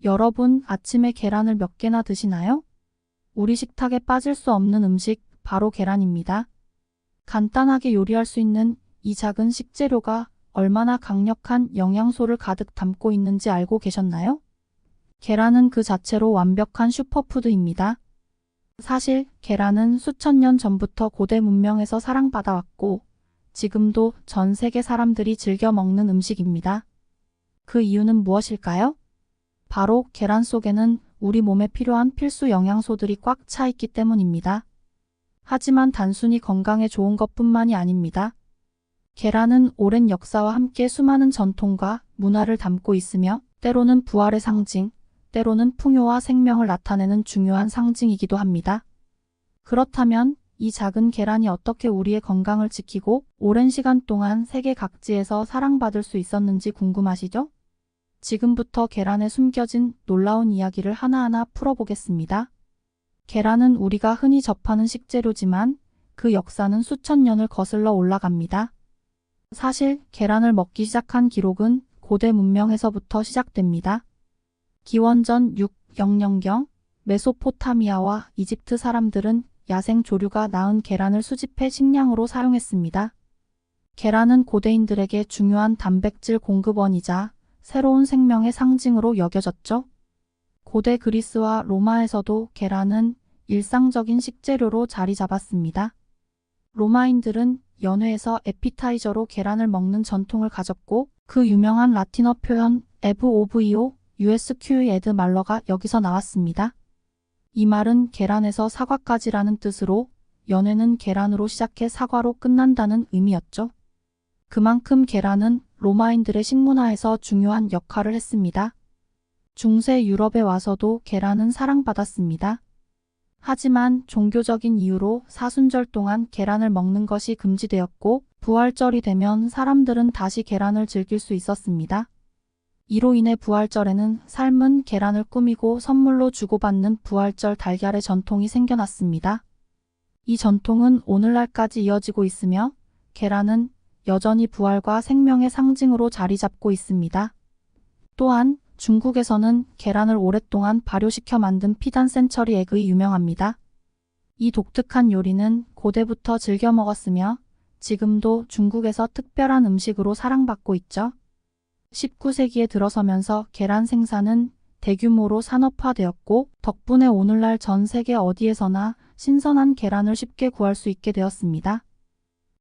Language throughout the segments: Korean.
여러분, 아침에 계란을 몇 개나 드시나요? 우리 식탁에 빠질 수 없는 음식, 바로 계란입니다. 간단하게 요리할 수 있는 이 작은 식재료가 얼마나 강력한 영양소를 가득 담고 있는지 알고 계셨나요? 계란은 그 자체로 완벽한 슈퍼푸드입니다. 사실 계란은 수천 년 전부터 고대 문명에서 사랑받아왔고 지금도 전 세계 사람들이 즐겨 먹는 음식입니다. 그 이유는 무엇일까요? 바로 계란 속에는 우리 몸에 필요한 필수 영양소들이 꽉 차 있기 때문입니다. 하지만 단순히 건강에 좋은 것뿐만이 아닙니다. 계란은 오랜 역사와 함께 수많은 전통과 문화를 담고 있으며 때로는 부활의 상징, 때로는 풍요와 생명을 나타내는 중요한 상징이기도 합니다. 그렇다면 이 작은 계란이 어떻게 우리의 건강을 지키고 오랜 시간 동안 세계 각지에서 사랑받을 수 있었는지 궁금하시죠? 지금부터 계란에 숨겨진 놀라운 이야기를 하나하나 풀어보겠습니다. 계란은 우리가 흔히 접하는 식재료지만 그 역사는 수천 년을 거슬러 올라갑니다. 사실 계란을 먹기 시작한 기록은 고대 문명에서부터 시작됩니다. 기원전 600경 메소포타미아와 이집트 사람들은 야생 조류가 낳은 계란을 수집해 식량으로 사용했습니다. 계란은 고대인들에게 중요한 단백질 공급원이자 새로운 생명의 상징으로 여겨졌죠. 고대 그리스와 로마에서도 계란은 일상적인 식재료로 자리 잡았습니다. 로마인들은 연회에서 에피타이저로 계란을 먹는 전통을 가졌고 그 유명한 라틴어 표현 에브 오브 이오 USQ 에드 말러가 여기서 나왔습니다. 이 말은 계란에서 사과까지라는 뜻으로 연회는 계란으로 시작해 사과로 끝난다는 의미였죠. 그만큼 계란은 로마인들의 식문화에서 중요한 역할을 했습니다. 중세 유럽에 와서도 계란은 사랑받았습니다. 하지만 종교적인 이유로 사순절 동안 계란을 먹는 것이 금지되었고 부활절이 되면 사람들은 다시 계란을 즐길 수 있었습니다. 이로 인해 부활절에는 삶은 계란을 꾸미고 선물로 주고받는 부활절 달걀의 전통이 생겨났습니다. 이 전통은 오늘날까지 이어지고 있으며 계란은 여전히 부활과 생명의 상징으로 자리 잡고 있습니다. 또한 중국에서는 계란을 오랫동안 발효시켜 만든 피단 센처리 에그이 유명합니다. 이 독특한 요리는 고대부터 즐겨 먹었으며 지금도 중국에서 특별한 음식으로 사랑받고 있죠. 19세기에 들어서면서 계란 생산은 대규모로 산업화되었고 덕분에 오늘날 전 세계 어디에서나 신선한 계란을 쉽게 구할 수 있게 되었습니다.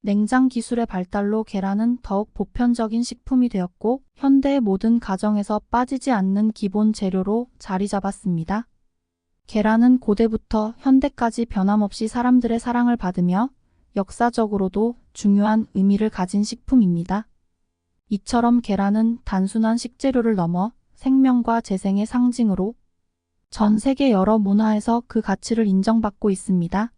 냉장 기술의 발달로 계란은 더욱 보편적인 식품이 되었고 현대의 모든 가정에서 빠지지 않는 기본 재료로 자리 잡았습니다. 계란은 고대부터 현대까지 변함없이 사람들의 사랑을 받으며 역사적으로도 중요한 의미를 가진 식품입니다. 이처럼 계란은 단순한 식재료를 넘어 생명과 재생의 상징으로 전 세계 여러 문화에서 그 가치를 인정받고 있습니다.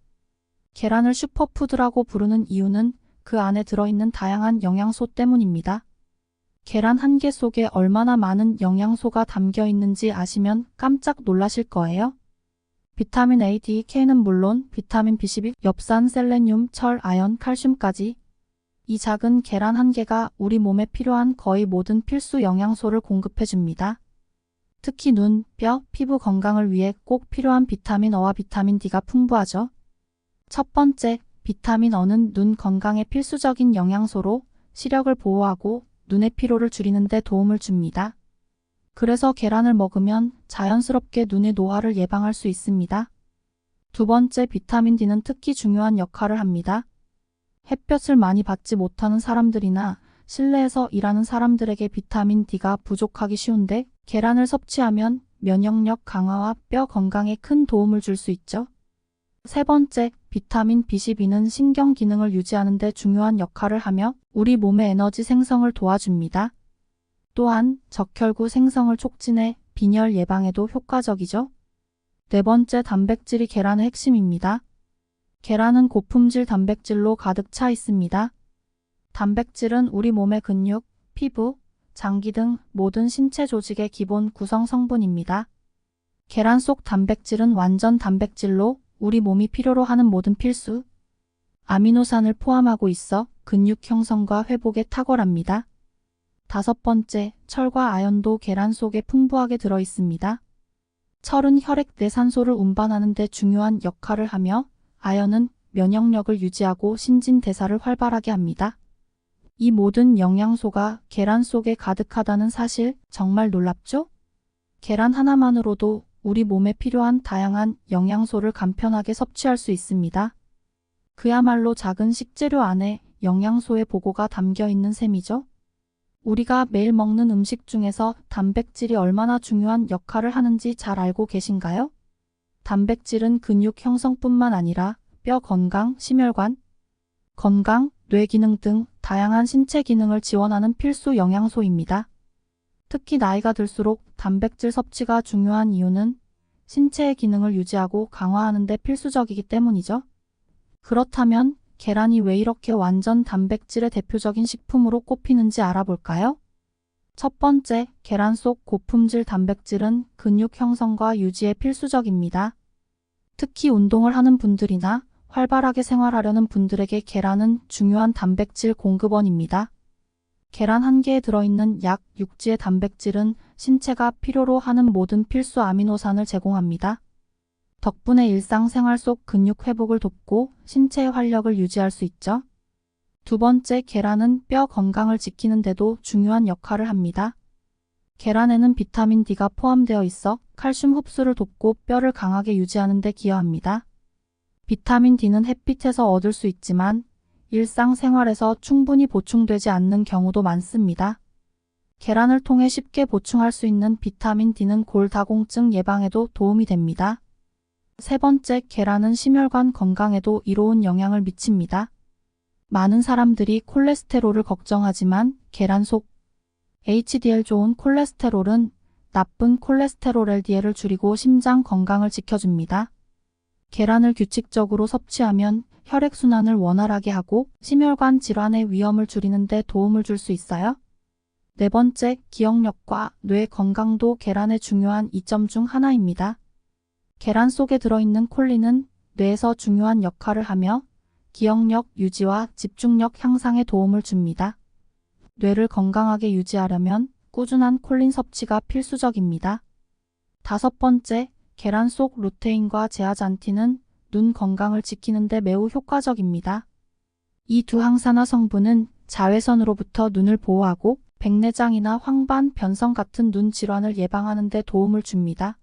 계란을 슈퍼푸드라고 부르는 이유는 그 안에 들어있는 다양한 영양소 때문입니다. 계란 한 개 속에 얼마나 많은 영양소가 담겨 있는지 아시면 깜짝 놀라실 거예요. 비타민 A, D, K는 물론 비타민 B12, 엽산, 셀레늄, 철, 아연, 칼슘까지 이 작은 계란 한 개가 우리 몸에 필요한 거의 모든 필수 영양소를 공급해줍니다. 특히 눈, 뼈, 피부 건강을 위해 꼭 필요한 비타민 O와 비타민 D가 풍부하죠. 첫 번째, 비타민 O는 눈 건강에 필수적인 영양소로 시력을 보호하고 눈의 피로를 줄이는 데 도움을 줍니다. 그래서 계란을 먹으면 자연스럽게 눈의 노화를 예방할 수 있습니다. 두 번째, 비타민 D는 특히 중요한 역할을 합니다. 햇볕을 많이 받지 못하는 사람들이나 실내에서 일하는 사람들에게 비타민 D가 부족하기 쉬운데 계란을 섭취하면 면역력 강화와 뼈 건강에 큰 도움을 줄 수 있죠. 세 번째, 비타민 B12는 신경 기능을 유지하는 데 중요한 역할을 하며 우리 몸의 에너지 생성을 도와줍니다. 또한 적혈구 생성을 촉진해 빈혈 예방에도 효과적이죠. 네 번째, 단백질이 계란의 핵심입니다. 계란은 고품질 단백질로 가득 차 있습니다. 단백질은 우리 몸의 근육, 피부, 장기 등 모든 신체 조직의 기본 구성 성분입니다. 계란 속 단백질은 완전 단백질로 우리 몸이 필요로 하는 모든 필수 아미노산을 포함하고 있어 근육 형성과 회복에 탁월합니다. 5번째, 철과 아연도 계란 속에 풍부하게 들어 있습니다. 철은 혈액 내 산소를 운반하는 데 중요한 역할을 하며 아연은 면역력을 유지하고 신진대사를 활발하게 합니다. 이 모든 영양소가 계란 속에 가득하다는 사실 정말 놀랍죠? 계란 하나만으로도 우리 몸에 필요한 다양한 영양소를 간편하게 섭취할 수 있습니다. 그야말로 작은 식재료 안에 영양소의 보고가 담겨 있는 셈이죠. 우리가 매일 먹는 음식 중에서 단백질이 얼마나 중요한 역할을 하는지 잘 알고 계신가요? 단백질은 근육 형성뿐만 아니라 뼈 건강, 심혈관 건강, 뇌 기능 등 다양한 신체 기능을 지원하는 필수 영양소입니다. 특히 나이가 들수록 단백질 섭취가 중요한 이유는 신체의 기능을 유지하고 강화하는 데 필수적이기 때문이죠. 그렇다면 계란이 왜 이렇게 완전 단백질의 대표적인 식품으로 꼽히는지 알아볼까요? 첫 번째, 계란 속 고품질 단백질은 근육 형성과 유지에 필수적입니다. 특히 운동을 하는 분들이나 활발하게 생활하려는 분들에게 계란은 중요한 단백질 공급원입니다. 계란 한 개에 들어있는 약 6지의 단백질은 신체가 필요로 하는 모든 필수 아미노산을 제공합니다. 덕분에 일상생활 속 근육 회복을 돕고 신체의 활력을 유지할 수 있죠. 두 번째, 계란은 뼈 건강을 지키는 데도 중요한 역할을 합니다. 계란에는 비타민 D가 포함되어 있어 칼슘 흡수를 돕고 뼈를 강하게 유지하는 데 기여합니다. 비타민 D는 햇빛에서 얻을 수 있지만 일상생활에서 충분히 보충되지 않는 경우도 많습니다. 계란을 통해 쉽게 보충할 수 있는 비타민 D는 골다공증 예방에도 도움이 됩니다. 세 번째, 계란은 심혈관 건강에도 이로운 영향을 미칩니다. 많은 사람들이 콜레스테롤을 걱정하지만 계란 속 HDL 좋은 콜레스테롤은 나쁜 콜레스테롤 LDL을 줄이고 심장 건강을 지켜줍니다. 계란을 규칙적으로 섭취하면 혈액순환을 원활하게 하고 심혈관 질환의 위험을 줄이는 데 도움을 줄 수 있어요. 네 번째, 기억력과 뇌 건강도 계란의 중요한 이점 중 하나입니다. 계란 속에 들어있는 콜린은 뇌에서 중요한 역할을 하며 기억력 유지와 집중력 향상에 도움을 줍니다. 뇌를 건강하게 유지하려면 꾸준한 콜린 섭취가 필수적입니다. 다섯 번째, 계란 속 루테인과 제아잔틴은 눈 건강을 지키는 데 매우 효과적입니다. 이 두 항산화 성분은 자외선으로부터 눈을 보호하고 백내장이나 황반 변성 같은 눈 질환을 예방하는 데 도움을 줍니다.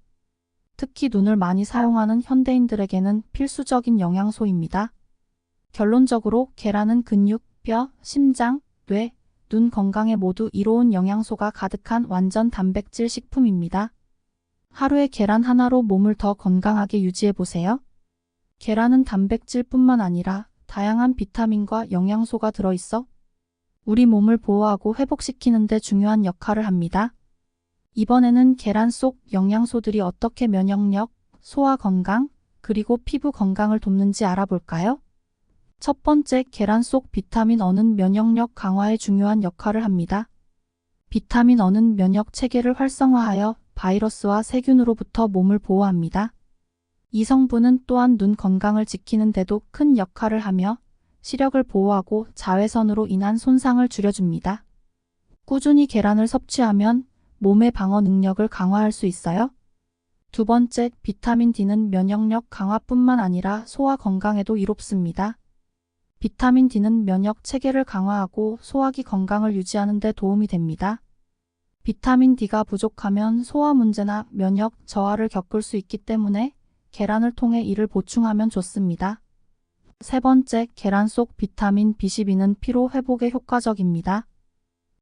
특히 눈을 많이 사용하는 현대인들에게는 필수적인 영양소입니다. 결론적으로 계란은 근육, 뼈, 심장, 뇌, 눈 건강에 모두 이로운 영양소가 가득한 완전 단백질 식품입니다. 하루에 계란 하나로 몸을 더 건강하게 유지해보세요. 계란은 단백질뿐만 아니라 다양한 비타민과 영양소가 들어있어 우리 몸을 보호하고 회복시키는 데 중요한 역할을 합니다. 이번에는 계란 속 영양소들이 어떻게 면역력, 소화 건강, 그리고 피부 건강을 돕는지 알아볼까요? 첫 번째, 계란 속 비타민 E는 면역력 강화에 중요한 역할을 합니다. 비타민 E는 면역 체계를 활성화하여 바이러스와 세균으로부터 몸을 보호합니다. 이 성분은 또한 눈 건강을 지키는 데도 큰 역할을 하며 시력을 보호하고 자외선으로 인한 손상을 줄여줍니다. 꾸준히 계란을 섭취하면 몸의 방어 능력을 강화할 수 있어요. 두 번째, 비타민 D는 면역력 강화뿐만 아니라 소화 건강에도 이롭습니다. 비타민 D는 면역 체계를 강화하고 소화기 건강을 유지하는 데 도움이 됩니다. 비타민 D가 부족하면 소화 문제나 면역 저하를 겪을 수 있기 때문에 계란을 통해 이를 보충하면 좋습니다. 세 번째, 계란 속 비타민 B12는 피로 회복에 효과적입니다.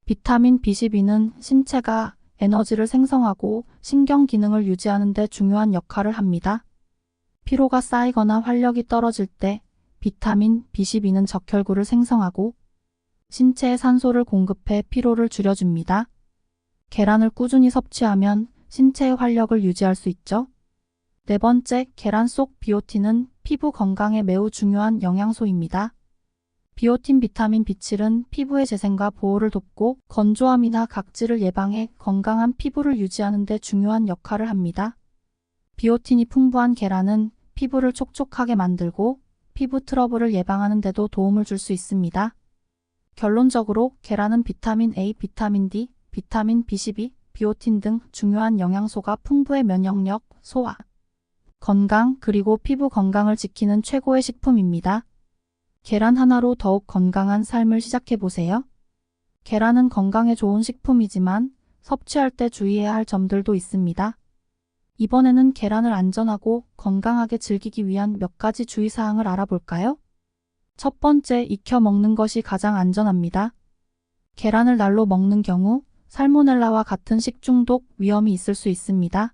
비타민 B12는 신체가 에너지를 생성하고 신경 기능을 유지하는 데 중요한 역할을 합니다. 피로가 쌓이거나 활력이 떨어질 때 비타민 B12는 적혈구를 생성하고 신체에 산소를 공급해 피로를 줄여줍니다. 계란을 꾸준히 섭취하면 신체의 활력을 유지할 수 있죠. 네 번째, 계란 속 비오틴은 피부 건강에 매우 중요한 영양소입니다. 비오틴 비타민 B7은 피부의 재생과 보호를 돕고 건조함이나 각질을 예방해 건강한 피부를 유지하는 데 중요한 역할을 합니다. 비오틴이 풍부한 계란은 피부를 촉촉하게 만들고 피부 트러블을 예방하는 데도 도움을 줄 수 있습니다. 결론적으로 계란은 비타민 A, 비타민 D, 비타민 B12, 비오틴 등 중요한 영양소가 풍부해 면역력, 소화, 건강, 그리고 피부 건강을 지키는 최고의 식품입니다. 계란 하나로 더욱 건강한 삶을 시작해보세요. 계란은 건강에 좋은 식품이지만 섭취할 때 주의해야 할 점들도 있습니다. 이번에는 계란을 안전하고 건강하게 즐기기 위한 몇 가지 주의사항을 알아볼까요? 첫 번째, 익혀 먹는 것이 가장 안전합니다. 계란을 날로 먹는 경우 살모넬라와 같은 식중독 위험이 있을 수 있습니다.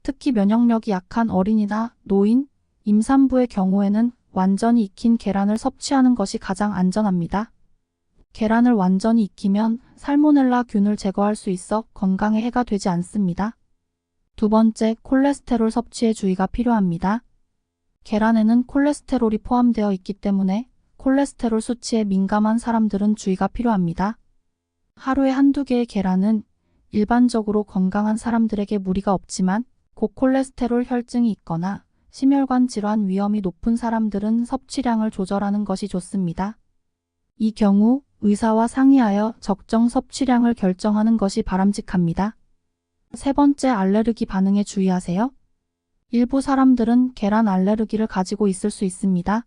특히 면역력이 약한 어린이나 노인, 임산부의 경우에는 완전히 익힌 계란을 섭취하는 것이 가장 안전합니다. 계란을 완전히 익히면 살모넬라 균을 제거할 수 있어 건강에 해가 되지 않습니다. 두 번째, 콜레스테롤 섭취에 주의가 필요합니다. 계란에는 콜레스테롤이 포함되어 있기 때문에 콜레스테롤 수치에 민감한 사람들은 주의가 필요합니다. 하루에 한두 개의 계란은 일반적으로 건강한 사람들에게 무리가 없지만 고콜레스테롤 혈증이 있거나 심혈관 질환 위험이 높은 사람들은 섭취량을 조절하는 것이 좋습니다. 이 경우 의사와 상의하여 적정 섭취량을 결정하는 것이 바람직합니다. 세 번째, 알레르기 반응에 주의하세요. 일부 사람들은 계란 알레르기를 가지고 있을 수 있습니다.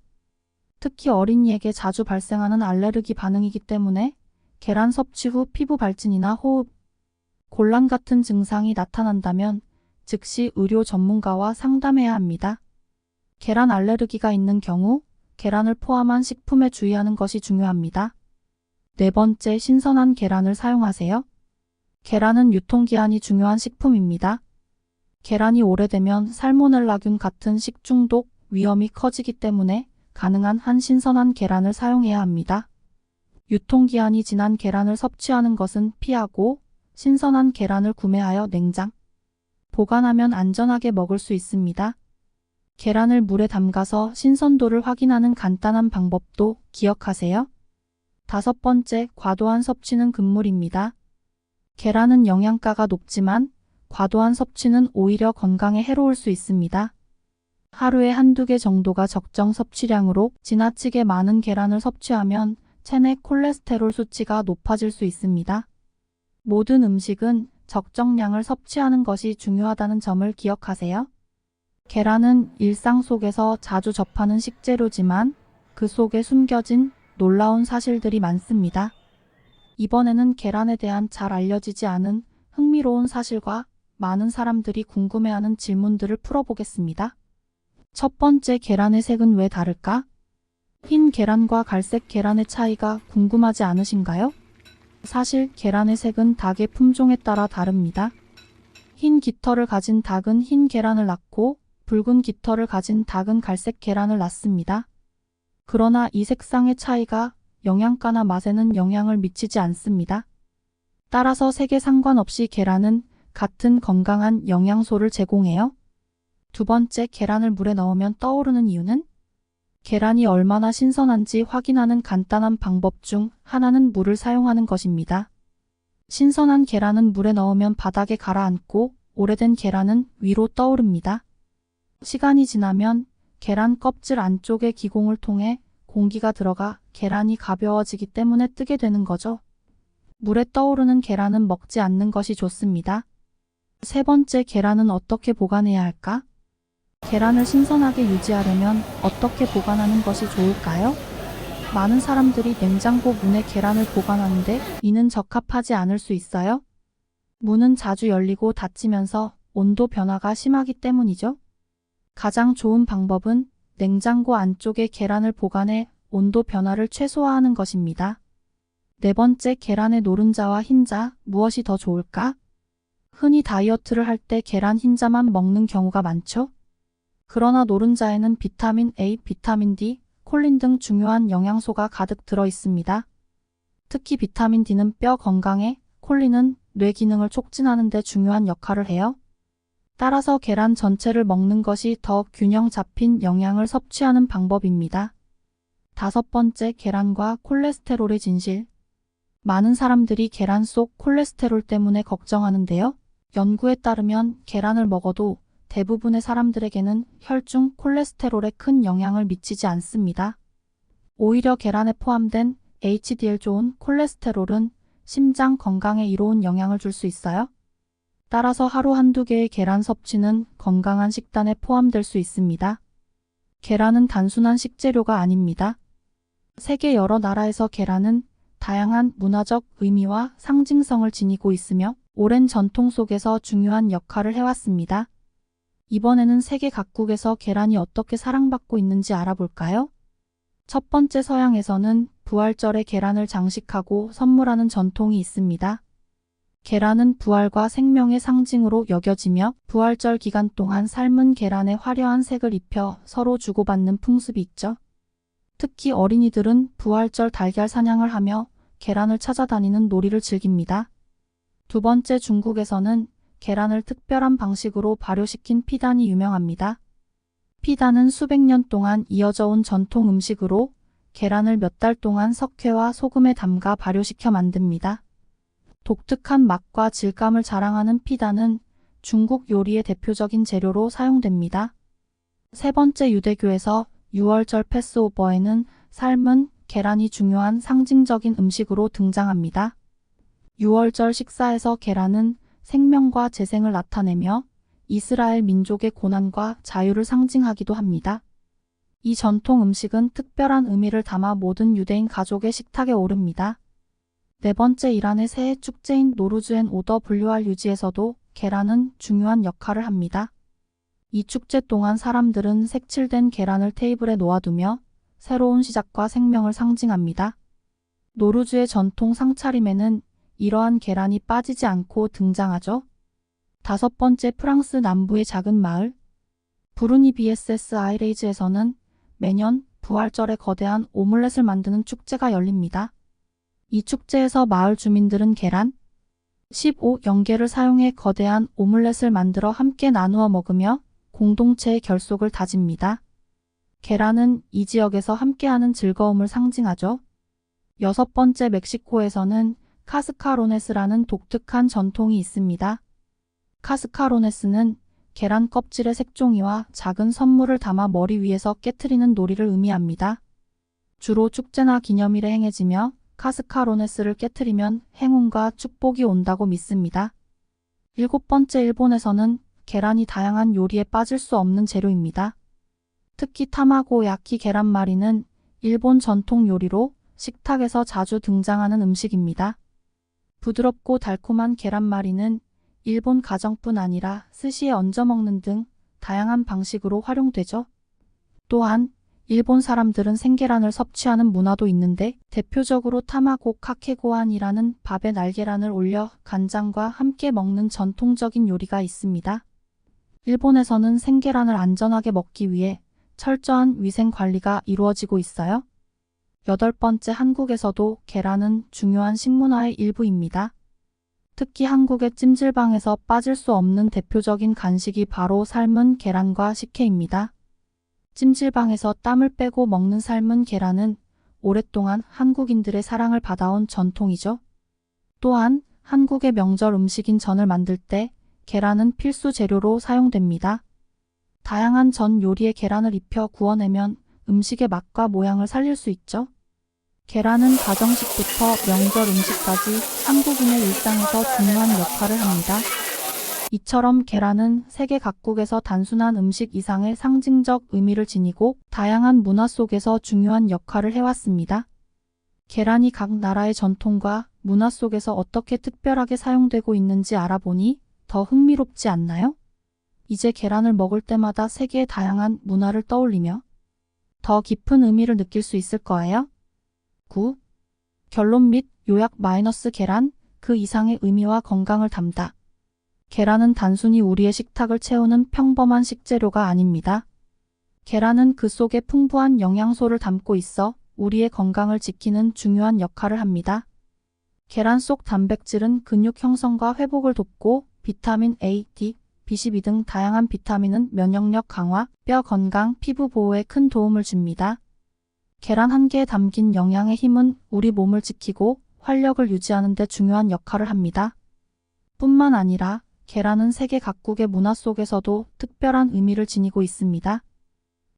특히 어린이에게 자주 발생하는 알레르기 반응이기 때문에 계란 섭취 후 피부 발진이나 호흡, 곤란 같은 증상이 나타난다면 즉시 의료 전문가와 상담해야 합니다. 계란 알레르기가 있는 경우 계란을 포함한 식품에 주의하는 것이 중요합니다. 네 번째, 신선한 계란을 사용하세요. 계란은 유통기한이 중요한 식품입니다. 계란이 오래되면 살모넬라균 같은 식중독 위험이 커지기 때문에 가능한 한 신선한 계란을 사용해야 합니다. 유통기한이 지난 계란을 섭취하는 것은 피하고 신선한 계란을 구매하여 냉장, 보관하면 안전하게 먹을 수 있습니다. 계란을 물에 담가서 신선도를 확인하는 간단한 방법도 기억하세요. 다섯 번째, 과도한 섭취는 금물입니다. 계란은 영양가가 높지만 과도한 섭취는 오히려 건강에 해로울 수 있습니다. 하루에 한두 개 정도가 적정 섭취량으로 지나치게 많은 계란을 섭취하면 체내 콜레스테롤 수치가 높아질 수 있습니다. 모든 음식은 적정량을 섭취하는 것이 중요하다는 점을 기억하세요. 계란은 일상 속에서 자주 접하는 식재료지만 그 속에 숨겨진 놀라운 사실들이 많습니다. 이번에는 계란에 대한 잘 알려지지 않은 흥미로운 사실과 많은 사람들이 궁금해하는 질문들을 풀어보겠습니다. 첫 번째, 계란의 색은 왜 다를까? 흰 계란과 갈색 계란의 차이가 궁금하지 않으신가요? 사실 계란의 색은 닭의 품종에 따라 다릅니다. 흰 깃털을 가진 닭은 흰 계란을 낳고 붉은 깃털을 가진 닭은 갈색 계란을 낳습니다. 그러나 이 색상의 차이가 영양가나 맛에는 영향을 미치지 않습니다. 따라서 색에 상관없이 계란은 같은 건강한 영양소를 제공해요. 두 번째, 계란을 물에 넣으면 떠오르는 이유는? 계란이 얼마나 신선한지 확인하는 간단한 방법 중 하나는 물을 사용하는 것입니다. 신선한 계란은 물에 넣으면 바닥에 가라앉고 오래된 계란은 위로 떠오릅니다. 시간이 지나면 계란 껍질 안쪽의 기공을 통해 공기가 들어가 계란이 가벼워지기 때문에 뜨게 되는 거죠. 물에 떠오르는 계란은 먹지 않는 것이 좋습니다. 세 번째, 계란은 어떻게 보관해야 할까? 계란을 신선하게 유지하려면 어떻게 보관하는 것이 좋을까요? 많은 사람들이 냉장고 문에 계란을 보관하는데 이는 적합하지 않을 수 있어요. 문은 자주 열리고 닫히면서 온도 변화가 심하기 때문이죠. 가장 좋은 방법은 냉장고 안쪽에 계란을 보관해 온도 변화를 최소화하는 것입니다. 네 번째, 계란의 노른자와 흰자, 무엇이 더 좋을까? 흔히 다이어트를 할 때 계란 흰자만 먹는 경우가 많죠. 그러나 노른자에는 비타민 A, 비타민 D, 콜린 등 중요한 영양소가 가득 들어 있습니다. 특히 비타민 D는 뼈 건강에, 콜린은 뇌 기능을 촉진하는 데 중요한 역할을 해요. 따라서 계란 전체를 먹는 것이 더 균형 잡힌 영양을 섭취하는 방법입니다. 다섯 번째, 계란과 콜레스테롤의 진실. 많은 사람들이 계란 속 콜레스테롤 때문에 걱정하는데요. 연구에 따르면 계란을 먹어도 대부분의 사람들에게는 혈중 콜레스테롤에 큰 영향을 미치지 않습니다. 오히려 계란에 포함된 HDL 좋은 콜레스테롤은 심장 건강에 이로운 영향을 줄 수 있어요. 따라서 하루 한두 개의 계란 섭취는 건강한 식단에 포함될 수 있습니다. 계란은 단순한 식재료가 아닙니다. 세계 여러 나라에서 계란은 다양한 문화적 의미와 상징성을 지니고 있으며 오랜 전통 속에서 중요한 역할을 해왔습니다. 이번에는 세계 각국에서 계란이 어떻게 사랑받고 있는지 알아볼까요? 첫 번째, 서양에서는 부활절에 계란을 장식하고 선물하는 전통이 있습니다. 계란은 부활과 생명의 상징으로 여겨지며 부활절 기간 동안 삶은 계란에 화려한 색을 입혀 서로 주고받는 풍습이 있죠. 특히 어린이들은 부활절 달걀 사냥을 하며 계란을 찾아다니는 놀이를 즐깁니다. 두 번째, 중국에서는 계란을 특별한 방식으로 발효시킨 피단이 유명합니다. 피단은 수백 년 동안 이어져 온 전통 음식으로 계란을 몇 달 동안 석회와 소금에 담가 발효시켜 만듭니다. 독특한 맛과 질감을 자랑하는 피단은 중국 요리의 대표적인 재료로 사용됩니다. 세 번째, 유대교에서 6월절 패스오버에는 삶은 계란이 중요한 상징적인 음식으로 등장합니다. 6월절 식사에서 계란은 생명과 재생을 나타내며 이스라엘 민족의 고난과 자유를 상징하기도 합니다. 이 전통 음식은 특별한 의미를 담아 모든 유대인 가족의 식탁에 오릅니다. 네 번째, 이란의 새해 축제인 노루즈엔 OWR 유지에서도 계란은 중요한 역할을 합니다. 이 축제 동안 사람들은 색칠된 계란을 테이블에 놓아두며 새로운 시작과 생명을 상징합니다. 노루즈의 전통 상차림에는 이러한 계란이 빠지지 않고 등장하죠. 다섯 번째, 프랑스 남부의 작은 마을 부르니 BSS 아이레이즈에서는 매년 부활절에 거대한 오믈렛을 만드는 축제가 열립니다. 이 축제에서 마을 주민들은 계란 15연계를 사용해 거대한 오믈렛을 만들어 함께 나누어 먹으며 공동체의 결속을 다집니다. 계란은 이 지역에서 함께하는 즐거움을 상징하죠. 여섯 번째, 멕시코에서는 카스카로네스라는 독특한 전통이 있습니다. 카스카로네스는 계란 껍질의 색종이와 작은 선물을 담아 머리 위에서 깨트리는 놀이를 의미합니다. 주로 축제나 기념일에 행해지며 카스카로네스를 깨트리면 행운과 축복이 온다고 믿습니다. 일곱 번째, 일본에서는 계란이 다양한 요리에 빠질 수 없는 재료입니다. 특히 타마고 야키 계란말이는 일본 전통 요리로 식탁에서 자주 등장하는 음식입니다. 부드럽고 달콤한 계란말이는 일본 가정뿐 아니라 스시에 얹어 먹는 등 다양한 방식으로 활용되죠. 또한 일본 사람들은 생계란을 섭취하는 문화도 있는데 대표적으로 타마고 카케고안이라는 밥에 날계란을 올려 간장과 함께 먹는 전통적인 요리가 있습니다. 일본에서는 생계란을 안전하게 먹기 위해 철저한 위생 관리가 이루어지고 있어요. 여덟 번째, 한국에서도 계란은 중요한 식문화의 일부입니다. 특히 한국의 찜질방에서 빠질 수 없는 대표적인 간식이 바로 삶은 계란과 식혜입니다. 찜질방에서 땀을 빼고 먹는 삶은 계란은 오랫동안 한국인들의 사랑을 받아온 전통이죠. 또한 한국의 명절 음식인 전을 만들 때 계란은 필수 재료로 사용됩니다. 다양한 전 요리에 계란을 입혀 구워내면 음식의 맛과 모양을 살릴 수 있죠. 계란은 가정식부터 명절 음식까지 한국인의 일상에서 중요한 역할을 합니다. 이처럼 계란은 세계 각국에서 단순한 음식 이상의 상징적 의미를 지니고 다양한 문화 속에서 중요한 역할을 해왔습니다. 계란이 각 나라의 전통과 문화 속에서 어떻게 특별하게 사용되고 있는지 알아보니 더 흥미롭지 않나요? 이제 계란을 먹을 때마다 세계의 다양한 문화를 떠올리며 더 깊은 의미를 느낄 수 있을 거예요. 9. 결론 및 요약 계란, 그 이상의 의미와 건강을 담다. 계란은 단순히 우리의 식탁을 채우는 평범한 식재료가 아닙니다. 계란은 그 속에 풍부한 영양소를 담고 있어 우리의 건강을 지키는 중요한 역할을 합니다. 계란 속 단백질은 근육 형성과 회복을 돕고 비타민 A, D, B12 등 다양한 비타민은 면역력 강화, 뼈 건강, 피부 보호에 큰 도움을 줍니다. 계란 한 개에 담긴 영양의 힘은 우리 몸을 지키고 활력을 유지하는 데 중요한 역할을 합니다. 뿐만 아니라 계란은 세계 각국의 문화 속에서도 특별한 의미를 지니고 있습니다.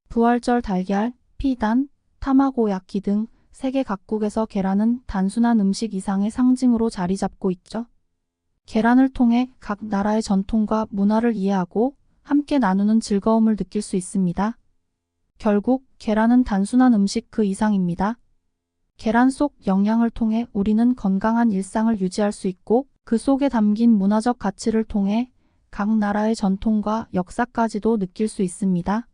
부활절 달걀, 피단, 타마고야키 등 세계 각국에서 계란은 단순한 음식 이상의 상징으로 자리 잡고 있죠. 계란을 통해 각 나라의 전통과 문화를 이해하고 함께 나누는 즐거움을 느낄 수 있습니다. 결국 계란은 단순한 음식 그 이상입니다. 계란 속 영양을 통해 우리는 건강한 일상을 유지할 수 있고 그 속에 담긴 문화적 가치를 통해 각 나라의 전통과 역사까지도 느낄 수 있습니다.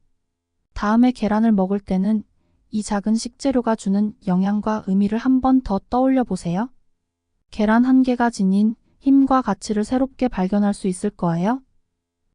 다음에 계란을 먹을 때는 이 작은 식재료가 주는 영양과 의미를 한 번 더 떠올려 보세요. 계란 한 개가 지닌 힘과 가치를 새롭게 발견할 수 있을 거예요.